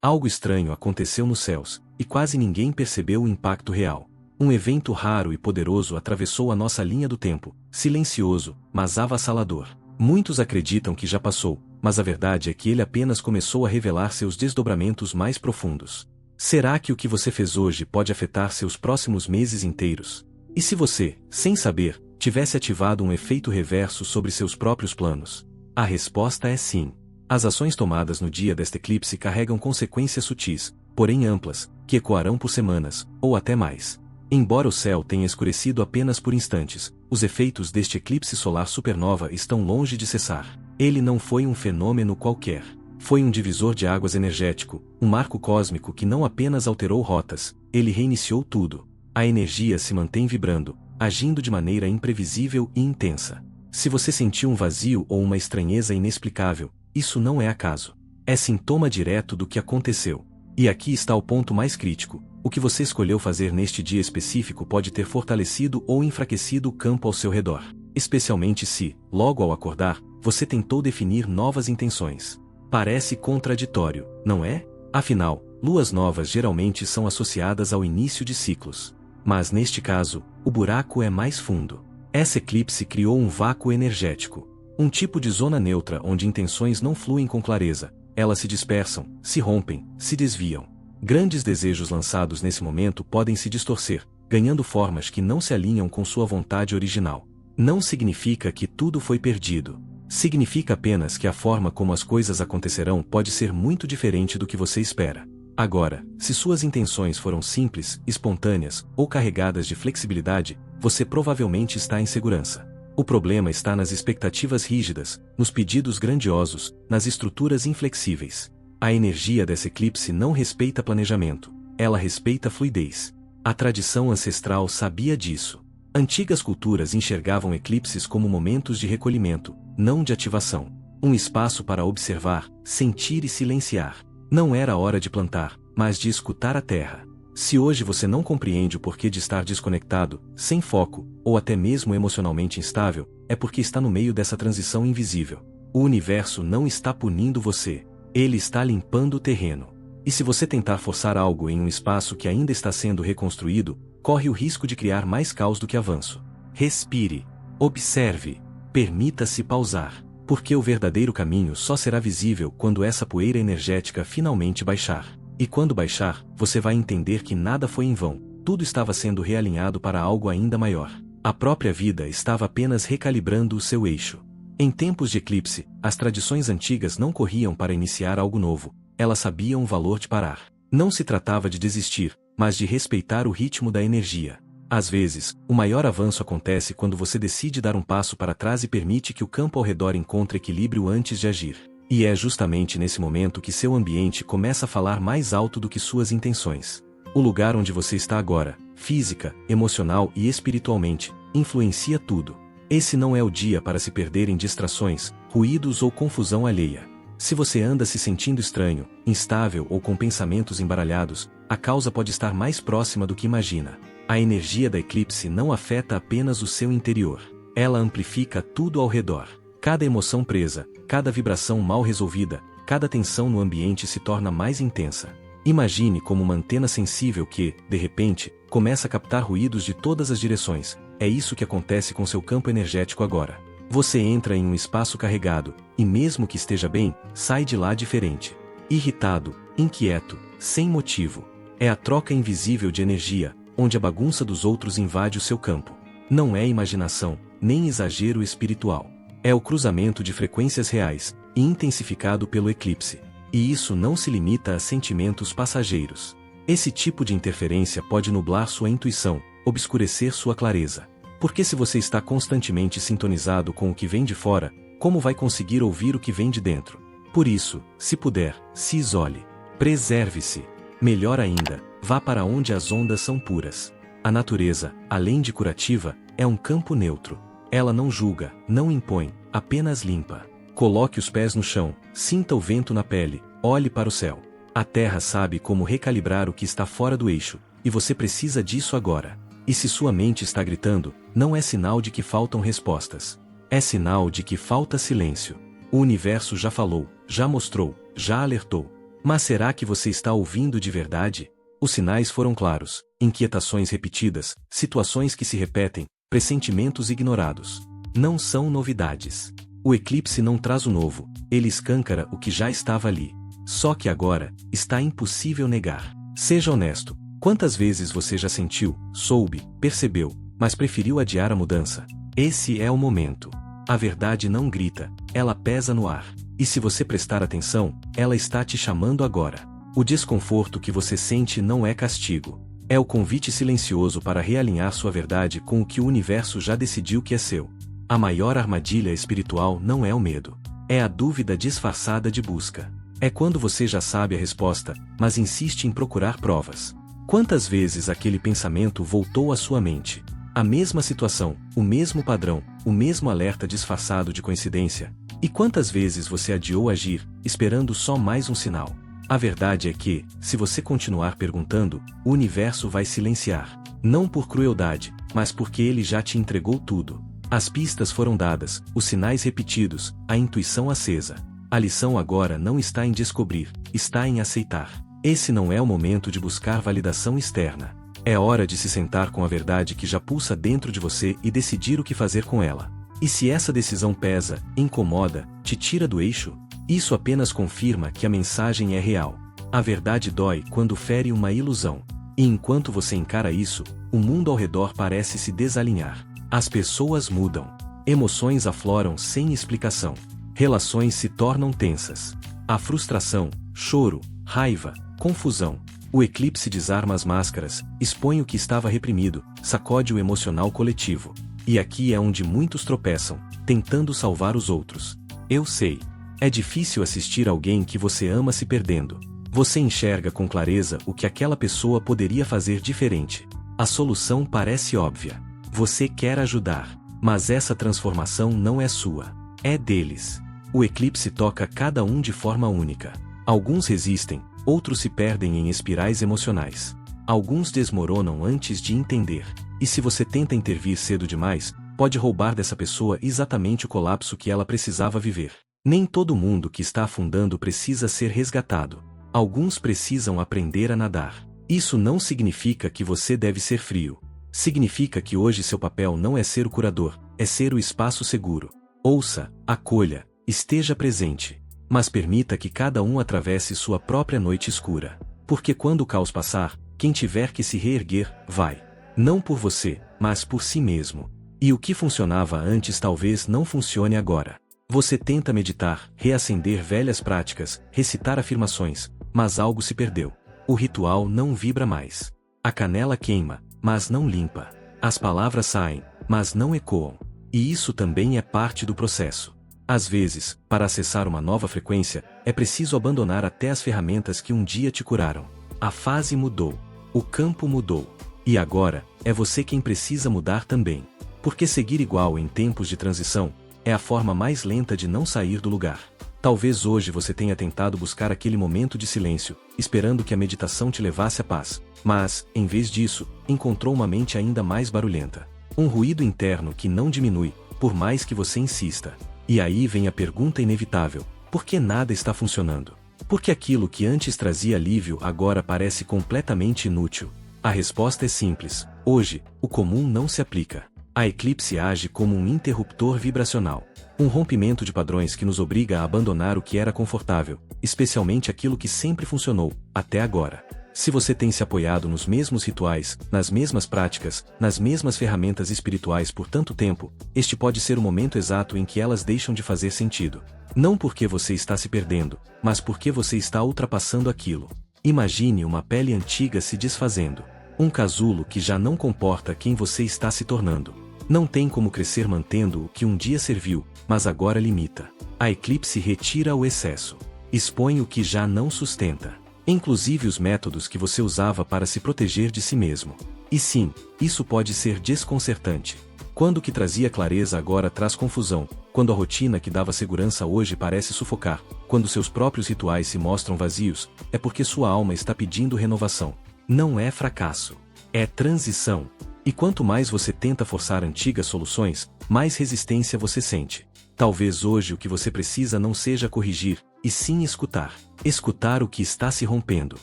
Algo estranho aconteceu nos céus, e quase ninguém percebeu o impacto real. Um evento raro e poderoso atravessou a nossa linha do tempo, silencioso, mas avassalador. Muitos acreditam que já passou, mas a verdade é que ele apenas começou a revelar seus desdobramentos mais profundos. Será que o que você fez hoje pode afetar seus próximos meses inteiros? E se você, sem saber, tivesse ativado um efeito reverso sobre seus próprios planos? A resposta é sim. As ações tomadas no dia deste eclipse carregam consequências sutis, porém amplas, que ecoarão por semanas, ou até mais. Embora o céu tenha escurecido apenas por instantes, os efeitos deste eclipse solar supernova estão longe de cessar. Ele não foi um fenômeno qualquer. Foi um divisor de águas energético, um marco cósmico que não apenas alterou rotas, ele reiniciou tudo. A energia se mantém vibrando, agindo de maneira imprevisível e intensa. Se você sentiu um vazio ou uma estranheza inexplicável, isso não é acaso. É sintoma direto do que aconteceu. E aqui está o ponto mais crítico. O que você escolheu fazer neste dia específico pode ter fortalecido ou enfraquecido o campo ao seu redor. Especialmente se, logo ao acordar, você tentou definir novas intenções. Parece contraditório, não é? Afinal, luas novas geralmente são associadas ao início de ciclos. Mas neste caso, o buraco é mais fundo. Esse eclipse criou um vácuo energético. Um tipo de zona neutra onde intenções não fluem com clareza. Elas se dispersam, se rompem, se desviam. Grandes desejos lançados nesse momento podem se distorcer, ganhando formas que não se alinham com sua vontade original. Não significa que tudo foi perdido. Significa apenas que a forma como as coisas acontecerão pode ser muito diferente do que você espera. Agora, se suas intenções foram simples, espontâneas ou carregadas de flexibilidade, você provavelmente está em segurança. O problema está nas expectativas rígidas, nos pedidos grandiosos, nas estruturas inflexíveis. A energia desse eclipse não respeita planejamento, ela respeita fluidez. A tradição ancestral sabia disso. Antigas culturas enxergavam eclipses como momentos de recolhimento, não de ativação. Um espaço para observar, sentir e silenciar. Não era hora de plantar, mas de escutar a terra. Se hoje você não compreende o porquê de estar desconectado, sem foco, ou até mesmo emocionalmente instável, é porque está no meio dessa transição invisível. O universo não está punindo você, ele está limpando o terreno. E se você tentar forçar algo em um espaço que ainda está sendo reconstruído, corre o risco de criar mais caos do que avanço. Respire, observe, permita-se pausar, porque o verdadeiro caminho só será visível quando essa poeira energética finalmente baixar. E quando baixar, você vai entender que nada foi em vão, tudo estava sendo realinhado para algo ainda maior. A própria vida estava apenas recalibrando o seu eixo. Em tempos de eclipse, as tradições antigas não corriam para iniciar algo novo, elas sabiam o valor de parar. Não se tratava de desistir, mas de respeitar o ritmo da energia. Às vezes, o maior avanço acontece quando você decide dar um passo para trás e permite que o campo ao redor encontre equilíbrio antes de agir. E é justamente nesse momento que seu ambiente começa a falar mais alto do que suas intenções. O lugar onde você está agora, física, emocional e espiritualmente, influencia tudo. Esse não é o dia para se perder em distrações, ruídos ou confusão alheia. Se você anda se sentindo estranho, instável ou com pensamentos embaralhados, a causa pode estar mais próxima do que imagina. A energia da eclipse não afeta apenas o seu interior. Ela amplifica tudo ao redor. Cada emoção presa, cada vibração mal resolvida, cada tensão no ambiente se torna mais intensa. Imagine como uma antena sensível que, de repente, começa a captar ruídos de todas as direções. É isso que acontece com seu campo energético agora. Você entra em um espaço carregado, e mesmo que esteja bem, sai de lá diferente. Irritado, inquieto, sem motivo. É a troca invisível de energia, onde a bagunça dos outros invade o seu campo. Não é imaginação, nem exagero espiritual. É o cruzamento de frequências reais, e intensificado pelo eclipse. E isso não se limita a sentimentos passageiros. Esse tipo de interferência pode nublar sua intuição, obscurecer sua clareza. Porque se você está constantemente sintonizado com o que vem de fora, como vai conseguir ouvir o que vem de dentro? Por isso, se puder, se isole. Preserve-se. Melhor ainda, vá para onde as ondas são puras. A natureza, além de curativa, é um campo neutro. Ela não julga, não impõe, apenas limpa. Coloque os pés no chão, sinta o vento na pele, olhe para o céu. A terra sabe como recalibrar o que está fora do eixo, e você precisa disso agora. E se sua mente está gritando, não é sinal de que faltam respostas. É sinal de que falta silêncio. O universo já falou, já mostrou, já alertou. Mas será que você está ouvindo de verdade? Os sinais foram claros: inquietações repetidas, situações que se repetem, pressentimentos ignorados. Não são novidades. O eclipse não traz o novo, ele escancara o que já estava ali. Só que agora, está impossível negar. Seja honesto. Quantas vezes você já sentiu, soube, percebeu, mas preferiu adiar a mudança? Esse é o momento. A verdade não grita, ela pesa no ar. E se você prestar atenção, ela está te chamando agora. O desconforto que você sente não é castigo. É o convite silencioso para realinhar sua verdade com o que o universo já decidiu que é seu. A maior armadilha espiritual não é o medo. É a dúvida disfarçada de busca. É quando você já sabe a resposta, mas insiste em procurar provas. Quantas vezes aquele pensamento voltou à sua mente? A mesma situação, o mesmo padrão, o mesmo alerta disfarçado de coincidência. E quantas vezes você adiou agir, esperando só mais um sinal? A verdade é que, se você continuar perguntando, o universo vai silenciar. Não por crueldade, mas porque ele já te entregou tudo. As pistas foram dadas, os sinais repetidos, a intuição acesa. A lição agora não está em descobrir, está em aceitar. Esse não é o momento de buscar validação externa. É hora de se sentar com a verdade que já pulsa dentro de você e decidir o que fazer com ela. E se essa decisão pesa, incomoda, te tira do eixo, isso apenas confirma que a mensagem é real. A verdade dói quando fere uma ilusão. E enquanto você encara isso, o mundo ao redor parece se desalinhar. As pessoas mudam. Emoções afloram sem explicação. Relações se tornam tensas. A frustração, choro, raiva, confusão. O eclipse desarma as máscaras, expõe o que estava reprimido, sacode o emocional coletivo. E aqui é onde muitos tropeçam, tentando salvar os outros. Eu sei. É difícil assistir alguém que você ama se perdendo. Você enxerga com clareza o que aquela pessoa poderia fazer diferente. A solução parece óbvia. Você quer ajudar, mas essa transformação não é sua. É deles. O eclipse toca cada um de forma única. Alguns resistem, outros se perdem em espirais emocionais. Alguns desmoronam antes de entender. E se você tenta intervir cedo demais, pode roubar dessa pessoa exatamente o colapso que ela precisava viver. Nem todo mundo que está afundando precisa ser resgatado. Alguns precisam aprender a nadar. Isso não significa que você deve ser frio. Significa que hoje seu papel não é ser o curador, é ser o espaço seguro. Ouça, acolha, esteja presente. Mas permita que cada um atravesse sua própria noite escura. Porque quando o caos passar, quem tiver que se reerguer, vai. Não por você, mas por si mesmo. E o que funcionava antes talvez não funcione agora. Você tenta meditar, reacender velhas práticas, recitar afirmações, mas algo se perdeu. O ritual não vibra mais. A canela queima, mas não limpa. As palavras saem, mas não ecoam. E isso também é parte do processo. Às vezes, para acessar uma nova frequência, é preciso abandonar até as ferramentas que um dia te curaram. A fase mudou. O campo mudou. E agora, é você quem precisa mudar também. Porque seguir igual em tempos de transição é a forma mais lenta de não sair do lugar. Talvez hoje você tenha tentado buscar aquele momento de silêncio, esperando que a meditação te levasse à paz. Mas, em vez disso, encontrou uma mente ainda mais barulhenta. Um ruído interno que não diminui, por mais que você insista. E aí vem a pergunta inevitável: por que nada está funcionando? Por que aquilo que antes trazia alívio agora parece completamente inútil? A resposta é simples: hoje, o comum não se aplica. A eclipse age como um interruptor vibracional. Um rompimento de padrões que nos obriga a abandonar o que era confortável, especialmente aquilo que sempre funcionou, até agora. Se você tem se apoiado nos mesmos rituais, nas mesmas práticas, nas mesmas ferramentas espirituais por tanto tempo, este pode ser o momento exato em que elas deixam de fazer sentido. Não porque você está se perdendo, mas porque você está ultrapassando aquilo. Imagine uma pele antiga se desfazendo. Um casulo que já não comporta quem você está se tornando. Não tem como crescer mantendo o que um dia serviu, mas agora limita. A eclipse retira o excesso. Expõe o que já não sustenta. Inclusive os métodos que você usava para se proteger de si mesmo. E sim, isso pode ser desconcertante. Quando o que trazia clareza agora traz confusão, quando a rotina que dava segurança hoje parece sufocar, quando seus próprios rituais se mostram vazios, é porque sua alma está pedindo renovação. Não é fracasso. É transição. E quanto mais você tenta forçar antigas soluções, mais resistência você sente. Talvez hoje o que você precisa não seja corrigir, e sim escutar. Escutar o que está se rompendo.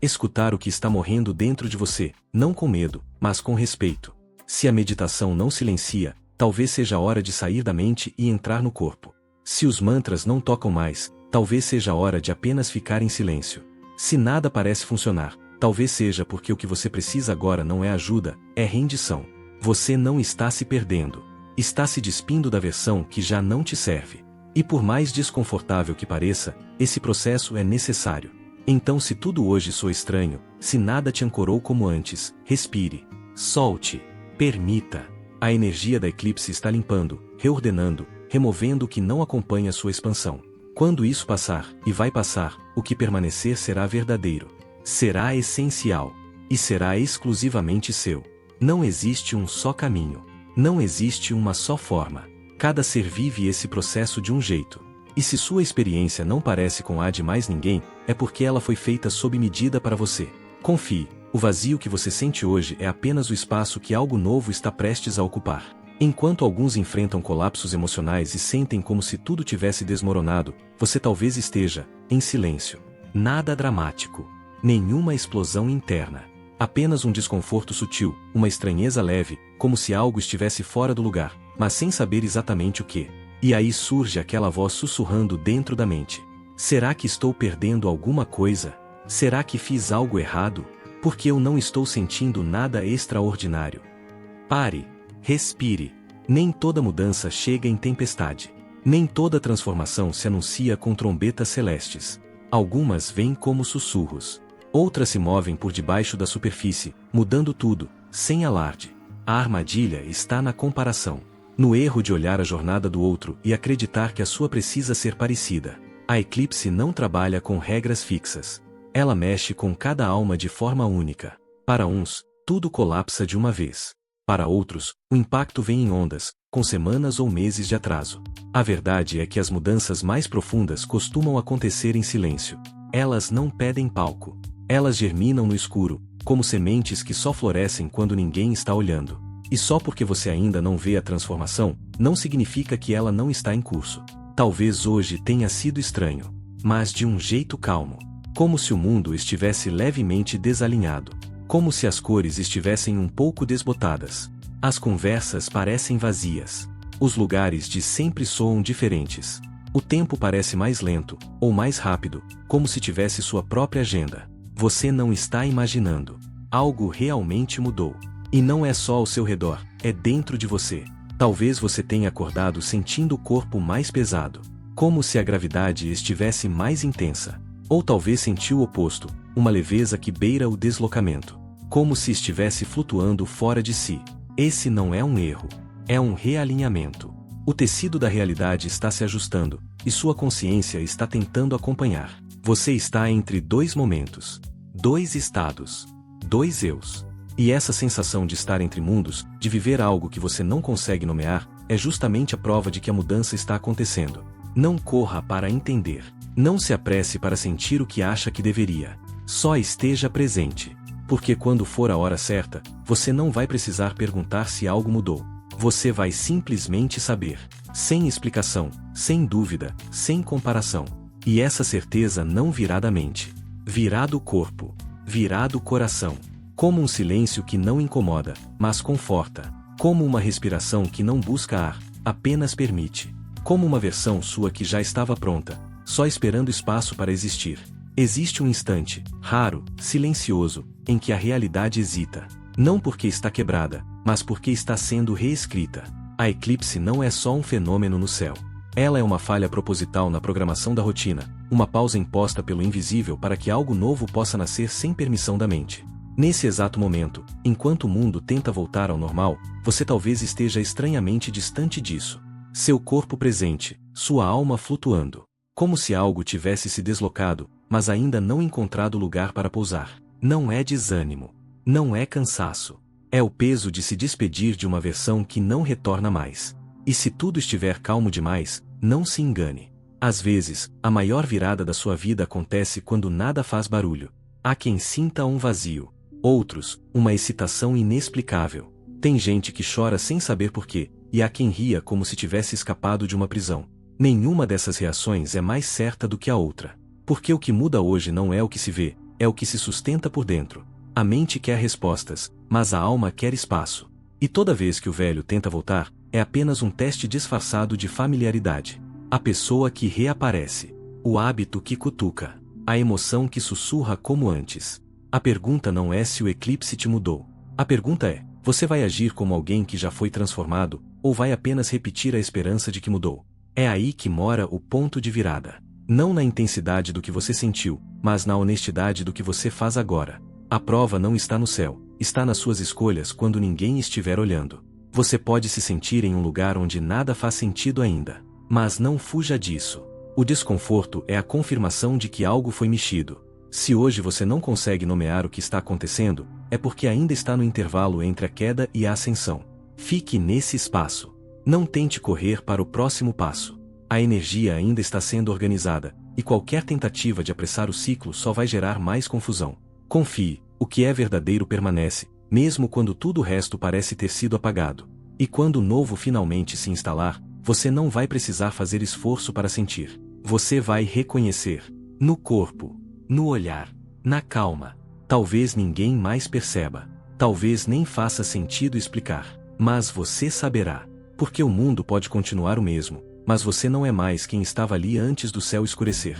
Escutar o que está morrendo dentro de você, não com medo, mas com respeito. Se a meditação não silencia, talvez seja a hora de sair da mente e entrar no corpo. Se os mantras não tocam mais, talvez seja a hora de apenas ficar em silêncio. Se nada parece funcionar, talvez seja porque o que você precisa agora não é ajuda, é rendição. Você não está se perdendo. Está se despindo da versão que já não te serve. E por mais desconfortável que pareça, esse processo é necessário. Então, se tudo hoje soa estranho, se nada te ancorou como antes, respire. Solte. Permita. A energia da eclipse está limpando, reordenando, removendo o que não acompanha sua expansão. Quando isso passar, e vai passar, o que permanecer será verdadeiro. Será essencial. E será exclusivamente seu. Não existe um só caminho. Não existe uma só forma. Cada ser vive esse processo de um jeito. E se sua experiência não parece com a de mais ninguém, é porque ela foi feita sob medida para você. Confie, o vazio que você sente hoje é apenas o espaço que algo novo está prestes a ocupar. Enquanto alguns enfrentam colapsos emocionais e sentem como se tudo tivesse desmoronado, você talvez esteja, em silêncio. Nada dramático. Nenhuma explosão interna. Apenas um desconforto sutil, uma estranheza leve, como se algo estivesse fora do lugar, mas sem saber exatamente o que. E aí surge aquela voz sussurrando dentro da mente. Será que estou perdendo alguma coisa? Será que fiz algo errado? Porque eu não estou sentindo nada extraordinário. Pare. Respire. Nem toda mudança chega em tempestade. Nem toda transformação se anuncia com trombetas celestes. Algumas vêm como sussurros. Outras se movem por debaixo da superfície, mudando tudo, sem alarde. A armadilha está na comparação. No erro de olhar a jornada do outro e acreditar que a sua precisa ser parecida. A eclipse não trabalha com regras fixas. Ela mexe com cada alma de forma única. Para uns, tudo colapsa de uma vez. Para outros, o impacto vem em ondas, com semanas ou meses de atraso. A verdade é que as mudanças mais profundas costumam acontecer em silêncio. Elas não pedem palco. Elas germinam no escuro, como sementes que só florescem quando ninguém está olhando. E só porque você ainda não vê a transformação, não significa que ela não está em curso. Talvez hoje tenha sido estranho, mas de um jeito calmo. Como se o mundo estivesse levemente desalinhado. Como se as cores estivessem um pouco desbotadas. As conversas parecem vazias. Os lugares de sempre soam diferentes. O tempo parece mais lento, ou mais rápido, como se tivesse sua própria agenda. Você não está imaginando. Algo realmente mudou. E não é só ao seu redor, é dentro de você. Talvez você tenha acordado sentindo o corpo mais pesado. Como se a gravidade estivesse mais intensa. Ou talvez sentiu o oposto, uma leveza que beira o deslocamento. Como se estivesse flutuando fora de si. Esse não é um erro. É um realinhamento. O tecido da realidade está se ajustando, e sua consciência está tentando acompanhar. Você está entre dois momentos. Dois estados. Dois eus. E essa sensação de estar entre mundos, de viver algo que você não consegue nomear, é justamente a prova de que a mudança está acontecendo. Não corra para entender. Não se apresse para sentir o que acha que deveria. Só esteja presente. Porque quando for a hora certa, você não vai precisar perguntar se algo mudou. Você vai simplesmente saber. Sem explicação, sem dúvida, sem comparação. E essa certeza não virá da mente. Virá do corpo. Virá do coração. Como um silêncio que não incomoda, mas conforta. Como uma respiração que não busca ar, apenas permite. Como uma versão sua que já estava pronta, só esperando espaço para existir. Existe um instante, raro, silencioso, em que a realidade hesita. Não porque está quebrada, mas porque está sendo reescrita. A eclipse não é só um fenômeno no céu. Ela é uma falha proposital na programação da rotina, uma pausa imposta pelo invisível para que algo novo possa nascer sem permissão da mente. Nesse exato momento, enquanto o mundo tenta voltar ao normal, você talvez esteja estranhamente distante disso. Seu corpo presente, sua alma flutuando. Como se algo tivesse se deslocado, mas ainda não encontrado lugar para pousar. Não é desânimo. Não é cansaço. É o peso de se despedir de uma versão que não retorna mais. E se tudo estiver calmo demais, não se engane. Às vezes, a maior virada da sua vida acontece quando nada faz barulho. Há quem sinta um vazio. Outros, uma excitação inexplicável. Tem gente que chora sem saber porquê, e há quem ria como se tivesse escapado de uma prisão. Nenhuma dessas reações é mais certa do que a outra. Porque o que muda hoje não é o que se vê, é o que se sustenta por dentro. A mente quer respostas, mas a alma quer espaço. E toda vez que o velho tenta voltar, é apenas um teste disfarçado de familiaridade. A pessoa que reaparece. O hábito que cutuca. A emoção que sussurra como antes. A pergunta não é se o eclipse te mudou. A pergunta é, você vai agir como alguém que já foi transformado, ou vai apenas repetir a esperança de que mudou? É aí que mora o ponto de virada. Não na intensidade do que você sentiu, mas na honestidade do que você faz agora. A prova não está no céu, está nas suas escolhas quando ninguém estiver olhando. Você pode se sentir em um lugar onde nada faz sentido ainda. Mas não fuja disso. O desconforto é a confirmação de que algo foi mexido. Se hoje você não consegue nomear o que está acontecendo, é porque ainda está no intervalo entre a queda e a ascensão. Fique nesse espaço. Não tente correr para o próximo passo. A energia ainda está sendo organizada, e qualquer tentativa de apressar o ciclo só vai gerar mais confusão. Confie, o que é verdadeiro permanece, mesmo quando tudo o resto parece ter sido apagado. E quando o novo finalmente se instalar, você não vai precisar fazer esforço para sentir. Você vai reconhecer. No corpo, no olhar, na calma. Talvez ninguém mais perceba. Talvez nem faça sentido explicar. Mas você saberá. Porque o mundo pode continuar o mesmo, mas você não é mais quem estava ali antes do céu escurecer.